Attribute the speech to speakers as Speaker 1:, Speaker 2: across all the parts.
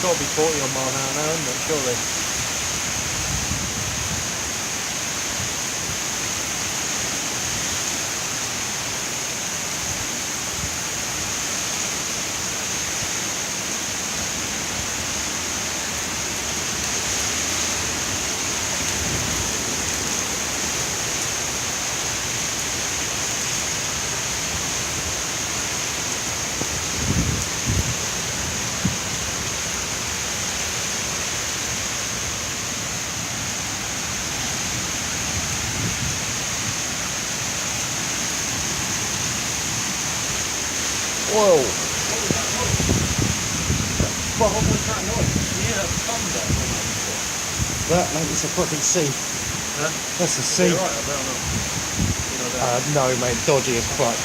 Speaker 1: got to be 40 on mile an hour now, isn't it? Surely.
Speaker 2: Whoa!
Speaker 1: What was that noise? Yeah, thunder.
Speaker 2: That, mate, it's a fucking sea.
Speaker 1: Huh?
Speaker 2: That's a sea.
Speaker 1: You're right, I don't know. You know that.
Speaker 2: No, mate, dodgy as fuck.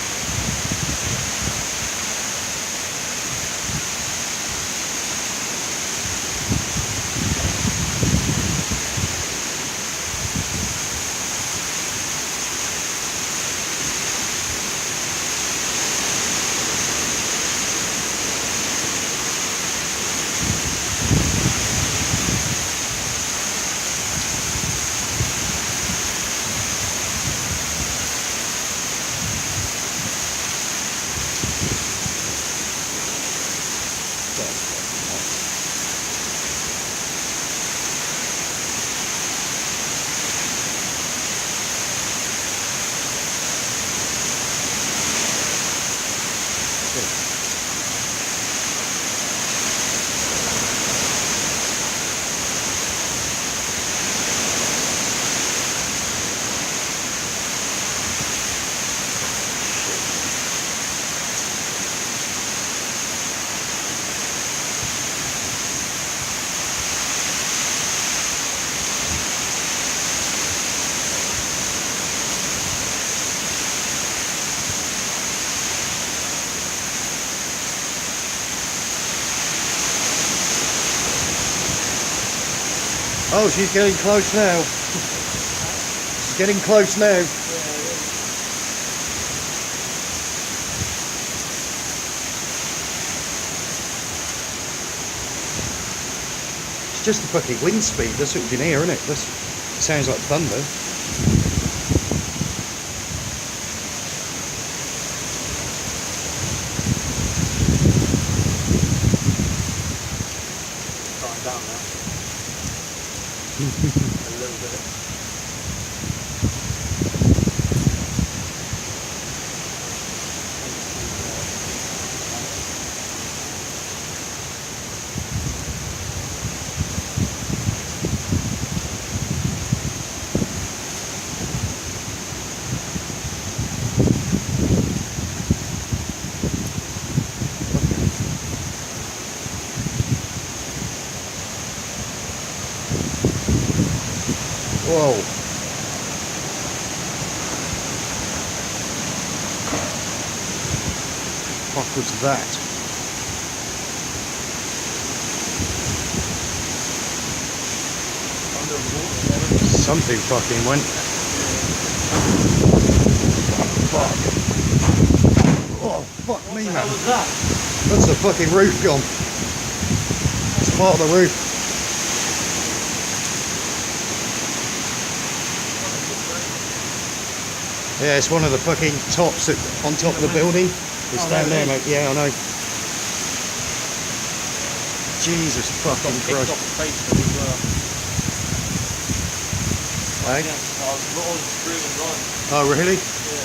Speaker 2: Oh, she's getting close now. She's getting close now. It's just the fucking wind speed. That's what you can hear, isn't it? It sounds like thunder.
Speaker 1: Calm down now. A little bit.
Speaker 2: Whoa. What was that? Something fucking went. Fuck. Oh, fuck me, man.
Speaker 1: What was that?
Speaker 2: That's the fucking roof gone. It's part of the roof. Yeah, it's one of the fucking tops on top of the building. It's down there, mate. Yeah, I know. Jesus fucking Christ.
Speaker 1: Off the Facebook as well.
Speaker 2: Hey?
Speaker 1: Yeah, I was rolling screaming on.
Speaker 2: Oh, really?
Speaker 1: Yeah.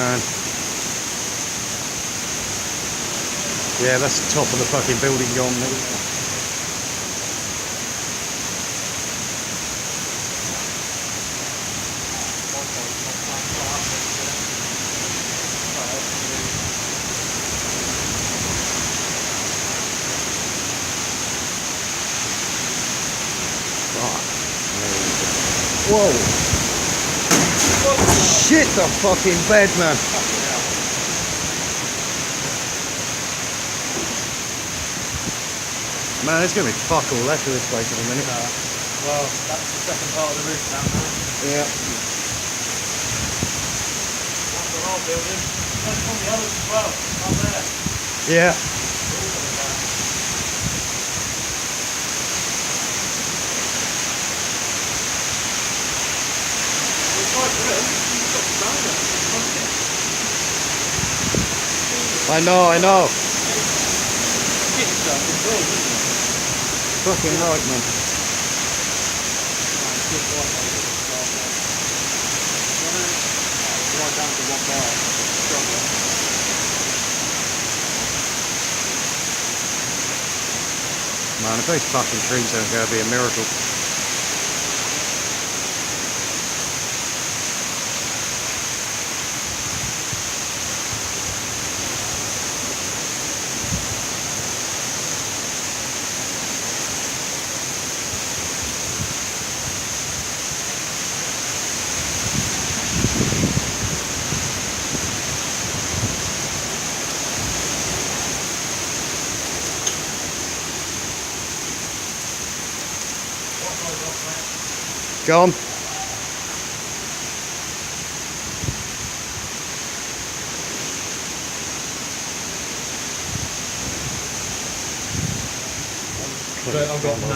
Speaker 2: Man. Yeah, that's the top of the fucking building gone, mate. Whoa! Shit the fucking bed, man! Man, there's gonna be fuck all left of this place in a minute.
Speaker 1: Well, that's the second part of the roof down now.
Speaker 2: Yeah.
Speaker 1: That's an old building. That's on the others as well. Up there.
Speaker 2: Yeah. I know. Fucking right, man. Man, if those fucking trees don't go, it'd be a miracle. Go on.
Speaker 1: But I've got no